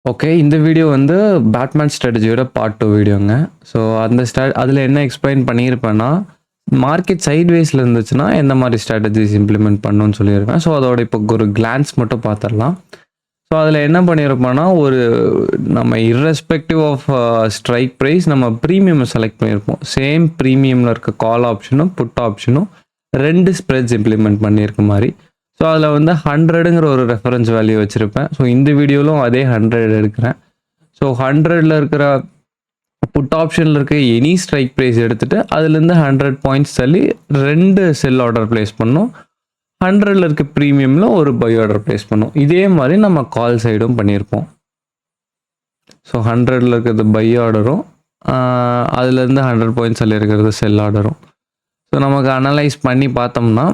Okay. இந்த video வந்து Batman ஸ்ட்ராட்டஜியோட part 2 வீடியோங்க. So அந்த அதில என்ன எக்ஸ்பிளைன் பண்ணியிருப்பேன்னா, மார்க்கெட் சைட்வேஸ்ல இருந்துச்சுன்னா, எந்த மாரி ஸ்ட்ராட்டஜிஸ் இம்ப்ளிமெண்ட் பண்ணணும்னு சொல்லியிருப்பேன். ஸோ அதோட இப்போ ஒரு கிளான்ஸ் மட்டும் பார்த்துரலாம். ஸோ அதில என்ன பண்ணியிருப்போம்னா, நம்ம இர்ரெஸ்பெக்டிவ் ஆஃப் ஸ்ட்ரைக் பிரைஸ் நம்ம பிரீமியம் செலக்ட் பண்ணியிருப்போம். சேம் பிரீமியம்ல இருக்க கால் ஆப்ஷனும், புட் ஆப்ஷனும் 2 ஸ்ப்ரெட்ஸ் இம்ப்ளிமெண்ட் பண்ணியிருக்க மாரி. ஸோ அதில் வந்து 100ங்கிற ஒரு ரெஃபரன்ஸ் வேல்யூ வச்சிருப்பேன். ஸோ இந்த வீடியோவிலும் அதே 100 எடுக்கிறேன். ஸோ 100ல இருக்கிற புட் ஆப்ஷனில் இருக்க எனி ஸ்ட்ரைக் ப்ரைஸ் எடுத்துட்டு அதுலேருந்து 100 பாயிண்ட்ஸ் தள்ளி 2 செல் ஆர்டர் ப்ளேஸ் பண்ணோம். 100ல இருக்க ப்ரீமியமில் ஒரு பை ஆர்டர் ப்ளேஸ் பண்ணோம். இதே மாதிரி நம்ம கால் சைடும் பண்ணியிருப்போம். ஸோ 100ல இருக்கிறது பை ஆர்டரும், அதுலேருந்து 100 பாயிண்ட்ஸ் தள்ளி இருக்கிறது செல் ஆர்டரும். ஸோ நமக்கு அனலைஸ் பண்ணி பார்த்தோம்னா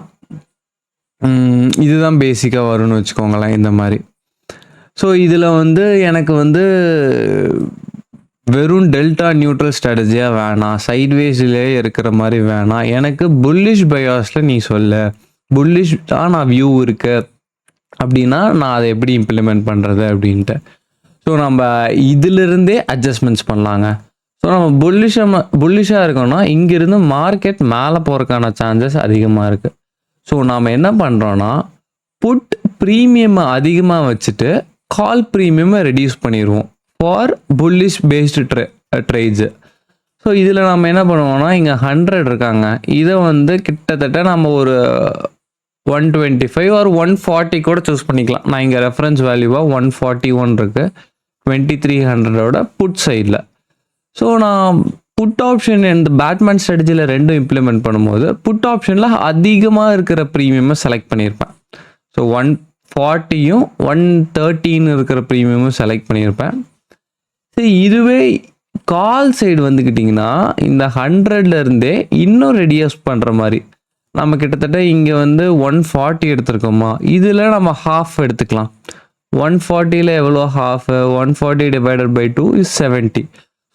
இதுதான் பேசிக்காக வரும்னு வச்சுக்கோங்களேன் இந்த மாதிரி. ஸோ இதில் வந்து எனக்கு வந்து வெறும் டெல்டா நியூட்ரல் ஸ்ட்ராட்டஜியாக வேணாம், சைட்வேஸ்லேயே இருக்கிற மாதிரி வேணாம், எனக்கு புல்லிஷ் பயாஸில் நீ சொல்ல, புல்லிஷ் தான் நான் வியூ இருக்கு அப்படின்னா நான் அதை எப்படி இம்ப்ளிமெண்ட் பண்ணுறது அப்படின்ட்டு. ஸோ நம்ம இதிலிருந்தே அட்ஜஸ்ட்மெண்ட்ஸ் பண்ணலாங்க. ஸோ நம்ம புல்லிஷாக இருக்கோம்னா இங்கிருந்து மார்க்கெட் மேலே போகிறதுக்கான சான்சஸ் அதிகமாக இருக்குது. ஸோ நாம் என்ன பண்ணுறோன்னா, புட் ப்ரீமியம் அதிகமாக வச்சுட்டு கால் ப்ரீமியமை ரெடியூஸ் பண்ணிடுவோம் for bullish based trades. So இதில் நம்ம என்ன பண்ணுவோம்னா, இங்கே 100 இருக்காங்க, இதை வந்து கிட்டத்தட்ட நம்ம ஒரு 125 ஒரு 140 கூட சூஸ் பண்ணிக்கலாம். நான் இங்கே ரெஃபரன்ஸ் வேல்யூவாக 141 இருக்குது 2300ஓட புட் சைடில். ஸோ நான் புட் ஆப்ஷன் இந்த பேட்மேன் ஸ்ட்ராட்டஜியில் ரெண்டும் இம்ப்ளிமெண்ட் பண்ணும்போது புட் ஆப்ஷனில் அதிகமாக இருக்கிற ப்ரீமியமை செலக்ட் பண்ணியிருப்பேன். ஸோ 140யும் 113 இருக்கிற ப்ரீமியமும் செலக்ட் பண்ணியிருப்பேன். ஸோ இதுவே கால் சைடு வந்துக்கிட்டிங்கன்னா இந்த 100லேருந்தே இன்னும் ரெடியூஸ் பண்ணுற மாதிரி நம்ம கிட்டத்தட்ட இங்கே வந்து 140 எடுத்துருக்கோமா, இதில் நம்ம ஹாஃப் எடுத்துக்கலாம். 140ல் எவ்வளோ half, 140 divided by 2 is 70.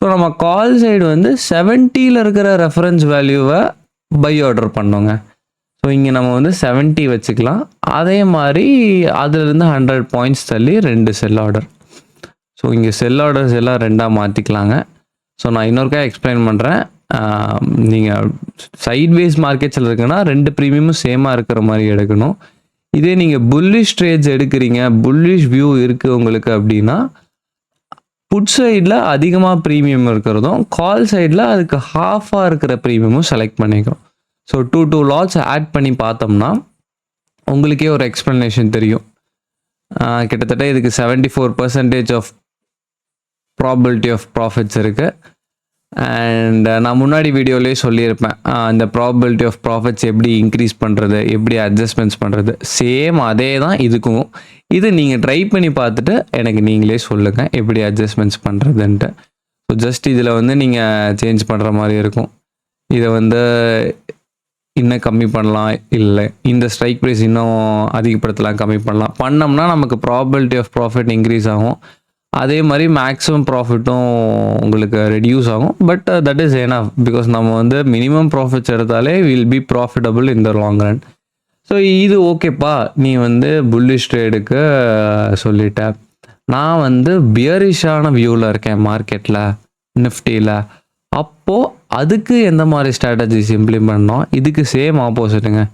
So நம்ம கால் சைடு வந்து 70ல் இருக்கிற ரெஃபரன்ஸ் வேல்யூவை பை ஆர்டர் பண்ணோங்க. ஸோ இங்கே நம்ம வந்து 70 வச்சுக்கலாம். அதே மாதிரி அதுலேருந்து 100 பாயிண்ட்ஸ் தள்ளி 2 செல் ஆர்டர். ஸோ இங்கே செல் ஆர்டர்ஸ் எல்லாம் 2ஆக மாற்றிக்கலாங்க. ஸோ நான் இன்னொருக்கா எக்ஸ்பிளைன் பண்ணுறேன். நீங்கள் சைட்வேஸ் மார்க்கெட்ஸில் இருக்குன்னா 2 ப்ரீமியமும் சேமாக இருக்கிற மாதிரி எடுக்கணும். இதே நீங்கள் புல்லிஷ் ட்ரேட்ஸ் எடுக்கிறீங்க, புல்லிஷ் வியூ இருக்குது உங்களுக்கு அப்படின்னா, புட் சைடில் அதிகமாக ப்ரீமியம் இருக்கிறதும் கால் சைடில் அதுக்கு ஹாஃபாக இருக்கிற ப்ரீமியமும் செலக்ட் பண்ணிக்கிறோம். ஸோ 2 லாட்ஸ் ஆட் பண்ணி பார்த்தோம்னா உங்களுக்கே ஒரு எக்ஸ்ப்ளனேஷன் தெரியும். கிட்டத்தட்ட இதுக்கு 74% ஆஃப் ப்ராபபிலிட்டி ஆஃப் ப்ராஃபிட்ஸ் இருக்குது. அண்ட் நான் முன்னாடி வீடியோலேயே சொல்லியிருப்பேன், இந்த ப்ராபபிலிட்டி ஆஃப் ப்ராஃபிட்ஸ் எப்படி இன்க்ரீஸ் பண்ணுறது, எப்படி அட்ஜஸ்ட்மெண்ட்ஸ் பண்ணுறது, சேம் அதே தான் இதுக்கும். இது நீங்கள் ட்ரை பண்ணி பார்த்துட்டு எனக்கு நீங்களே சொல்லுங்கள் எப்படி அட்ஜஸ்ட்மெண்ட்ஸ் பண்ணுறதுன்ட்டு. ஸோ ஜஸ்ட் இதில் வந்து நீங்கள் சேஞ்ச் பண்ணுற மாதிரி இருக்கும். இதை வந்து இன்னும் கம்மி பண்ணலாம், இல்லை இந்த ஸ்ட்ரைக் ப்ரைஸ் இன்னும் அதிகப்படுத்தலாம், கம்மி பண்ணலாம். பண்ணோம்னா நமக்கு ப்ராபபிலிட்டி ஆஃப் ப்ராஃபிட் இன்க்ரீஸ் ஆகும். அதே மாதிரி மேக்ஸிமம் ப்ராஃபிட்டும் உங்களுக்கு ரெடியூஸ் ஆகும். But that is enough, because நம்ம வந்து மினிமம் ப்ராஃபிட்ஸ் எடுத்தாலே will be profitable in the long run. So இது ஓகேப்பா, நீ வந்து புல்லிஷ் ட்ரேடுக்கு சொல்லிட்ட, நான் வந்து பியரிஷான வியூவில் இருக்கேன் மார்க்கெட்டில் நிஃப்டியில், அப்போது அதுக்கு எந்த மாதிரி ஸ்ட்ராட்டஜிஸ் இம்ப்ளிமெண்ட் பண்ணோம். இதுக்கு சேம் ஆப்போசிட்டுங்க.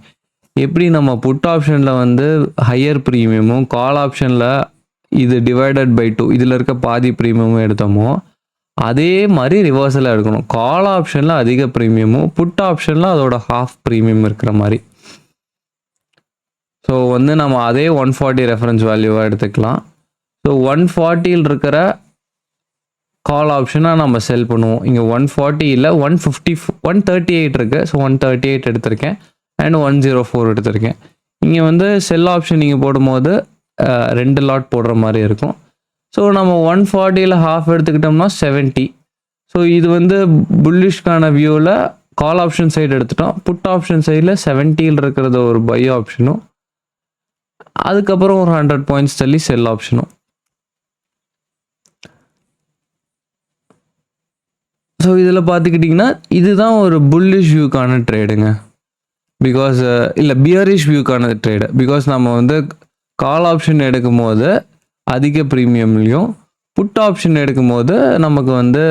எப்படி நம்ம புட் ஆப்ஷனில் வந்து ஹையர் ப்ரீமியமும் கால் ஆப்ஷனில் இது டிவைடட் பை 2 இதில் இருக்க பாதி ப்ரீமியமும் எடுத்தோமோ, அதே மாதிரி ரிவர்ஸில் எடுக்கணும். கால் ஆப்ஷனில் அதிக ப்ரீமியமும் புட் ஆப்ஷனில் அதோட ஹாஃப் ப்ரீமியம் இருக்கிற மாதிரி. ஸோ வந்து நம்ம அதே 140 ரெஃபரன்ஸ் வேல்யூவாக எடுத்துக்கலாம். ஸோ 140ல் இருக்கிற கால் ஆப்ஷனாக நம்ம செல் பண்ணுவோம். இங்கே 140 இல்லை 138 இருக்குது. ஸோ 138 எடுத்திருக்கேன் அண்ட் 104 எடுத்திருக்கேன். இங்கே வந்து செல் ஆப்ஷன் நீங்கள் போடும்போது 2 லாட் போடுற மாதிரி இருக்கும். ஸோ நம்ம 140ல் ஹாஃப் எடுத்துக்கிட்டோம்னா 70. ஸோ இது வந்து புல்லிஷ்கான வியூவில் கால் ஆப்ஷன் சைடு எடுத்துட்டோம். புட் ஆப்ஷன் சைடில் 70ல் இருக்கிறது ஒரு பை ஆப்ஷனும், அதுக்கப்புறம் ஒரு 100 பாயிண்ட்ஸ் தள்ளி செல் ஆப்ஷனும். ஸோ இதில் பார்த்துக்கிட்டிங்கன்னா இதுதான் ஒரு புல்லிஷ் வியூக்கான ட்ரேடுங்க. பிகாஸ் இல்லை பியரிஷ் வியூக்கான ட்ரேடு. பிகாஸ் நம்ம வந்து கால் ஆப்ஷன் எடுக்கும் போது அதிக ப்ரீமியம்லையும் புட் ஆப்ஷன் எடுக்கும்போது நமக்கு வந்து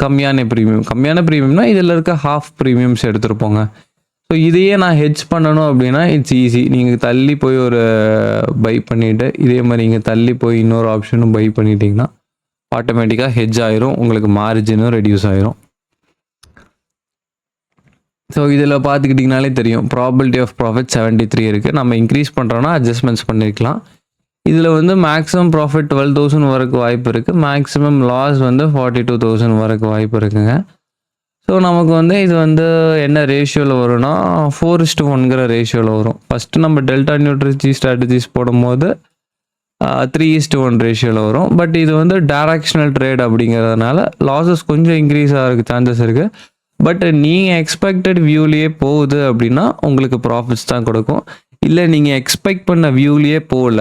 கம்மியான ப்ரீமியம்னா இதில் இருக்க ஹாஃப் ப்ரீமியம்ஸ் எடுத்துருப்போங்க. ஸோ இதையே நான் ஹெட்ஜ் பண்ணணும் அப்படின்னா இட்ஸ் ஈஸி. நீங்கள் தள்ளி போய் ஒரு பை பண்ணிவிட்டு இதே மாதிரி இங்கே தள்ளி போய் இன்னொரு ஆப்ஷனும் பை பண்ணிட்டீங்கன்னா ஆட்டோமேட்டிக்காக ஹெட்ஜ் ஆயிரும், உங்களுக்கு மார்ஜினும் ரெடியூஸ் ஆயிரும். ஸோ இதில் பார்த்துக்கிட்டிங்கனாலே தெரியும் ப்ராபபிலிட்டி ஆஃப் ப்ராஃபிட் 73 இருக்குது. நம்ம இன்க்ரீஸ் பண்ணுறோன்னா அட்ஜஸ்ட்மெண்ட்ஸ் பண்ணிக்கலாம். இதில் வந்து மேக்ஸிமம் ப்ராஃபிட் 12,000 வரைக்கும் வாய்ப்பு இருக்குது. மேக்ஸிமம் லாஸ் வந்து 42,000 வரைக்கும் வாய்ப்பு இருக்குங்க. ஸோ நமக்கு வந்து இது வந்து என்ன ரேஷியோவில் வரும்னா 4:1ங்கிற ரேஷியோவில் வரும். ஃபஸ்ட்டு நம்ம டெல்டா நியூட்ரிஜி ஸ்ட்ராட்டஜிஸ் போடும்போது 3:1 ரேஷியோவில் வரும். பட் இது வந்து டைரக்ஷனல் ட்ரேட் அப்படிங்கிறதுனால லாஸஸ் கொஞ்சம் இன்க்ரீஸ் ஆகிறதுக்கு சான்சஸ் இருக்குது. பட் நீங்கள் எக்ஸ்பெக்டட் வியூலேயே போகுது அப்படின்னா உங்களுக்கு ப்ராஃபிட்ஸ் தான் கொடுக்கும். இல்லை நீங்கள் எக்ஸ்பெக்ட் பண்ண வியூலேயே போகல,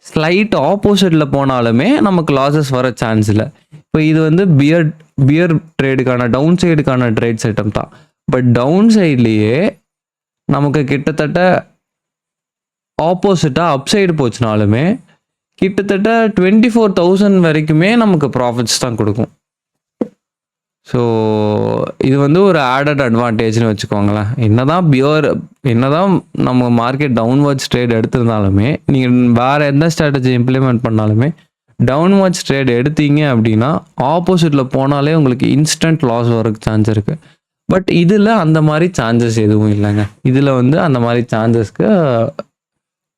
ஸ்லைட் ஆப்போசிட்டில் போனாலுமே நமக்கு லாஸஸ் வர சான்ஸ் இல்லை. இப்போ இது வந்து பியர் ட்ரேடுக்கான டவுன் சைடுக்கான ட்ரேட் செட்டப் தான். பட் டவுன் சைட்லேயே நமக்கு கிட்டத்தட்ட ஆப்போசிட்டாக அப் சைடு போச்சுனாலுமே கிட்டத்தட்ட 24,000 வரைக்குமே நமக்கு ப்ராஃபிட்ஸ் தான் கொடுக்கும். ஸோ இது வந்து ஒரு ஆடட் அட்வான்டேஜ்னு வச்சுக்கோங்களேன். என்னதான் நம்ம மார்க்கெட் டவுன்வர்ட்ஸ் ட்ரேட் எடுத்திருந்தாலுமே நீங்கள் வேறு எந்த ஸ்ட்ராட்டஜி இம்ப்ளிமெண்ட் பண்ணாலுமே டவுன்வர்ட்ஸ் ட்ரேட் எடுத்தீங்க அப்படின்னா ஆப்போசிட்டில் போனாலே உங்களுக்கு இன்ஸ்டன்ட் லாஸ் வரக்கு சான்ஸ் இருக்குது. பட் இதில் அந்த மாதிரி சான்சஸ் எதுவும் இல்லைங்க. இதில் வந்து அந்த மாதிரி சான்சஸ்க்கு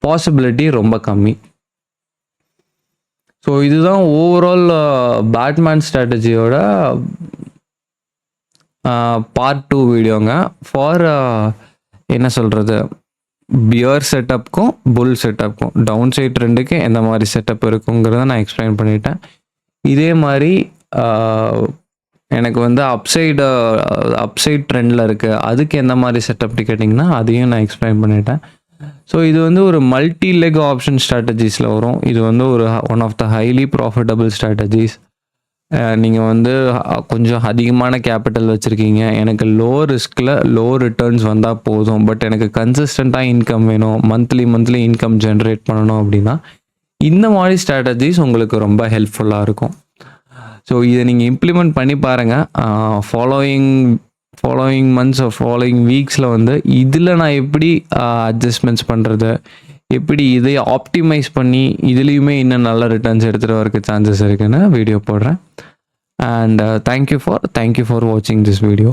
பாசிபிலிட்டி ரொம்ப கம்மி. ஸோ இதுதான் ஓவரால் பேட்மேன் ஸ்ட்ராட்டஜியோட பார்ட் 2 வீடியோங்க. ஃபார் என்ன சொல்கிறது, பியர் செட்டப்புக்கும் புல் செட்டப்புக்கும் டவுன் சைட் ட்ரெண்டுக்கு எந்த மாதிரி செட்டப் இருக்குங்கிறத நான் எக்ஸ்பிளைன் பண்ணிட்டேன். இதே மாதிரி எனக்கு வந்து அப்சைட் ட்ரெண்டில் இருக்குது, அதுக்கு எந்த மாதிரி செட்டப் கேட்டிங்கன்னா அதையும் நான் எக்ஸ்பிளைன் பண்ணிட்டேன். ஸோ இது வந்து ஒரு மல்டி லெக் ஆப்ஷன் ஸ்ட்ராட்டஜிஸில் வரும். இது வந்து ஒரு one of the highly profitable strategies. நீங்கள் வந்து கொஞ்சம் அதிகமான கேபிட்டல் வச்சுருக்கீங்க, எனக்கு லோ ரிஸ்கில் லோ ரிட்டர்ன்ஸ் வந்தால் போதும், பட் எனக்கு கன்சிஸ்டண்ட்டாக இன்கம் வேணும், மந்த்லி இன்கம் ஜென்ரேட் பண்ணணும் அப்படின்னா இந்த மாதிரி ஸ்ட்ராட்டஜிஸ் உங்களுக்கு ரொம்ப ஹெல்ப்ஃபுல்லாக இருக்கும். ஸோ இதை நீங்கள் இம்ப்ளிமெண்ட் பண்ணி பாருங்கள். ஃபாலோயிங் மந்த்ஸ் ஃபாலோயிங் வீக்ஸில் வந்து இதில் நான் எப்படி அட்ஜஸ்ட்மெண்ட்ஸ் பண்ணுறது, எப்படி இதை ஆப்டிமைஸ் பண்ணி இதுலேயுமே இன்னும் நல்ல ரிட்டர்ன்ஸ் எடுத்துகிட்டு வரக்கு சான்சஸ் இருக்குன்னு வீடியோ போடுறேன். அண்ட் தேங்க்யூ ஃபார் வாட்சிங் திஸ் வீடியோ.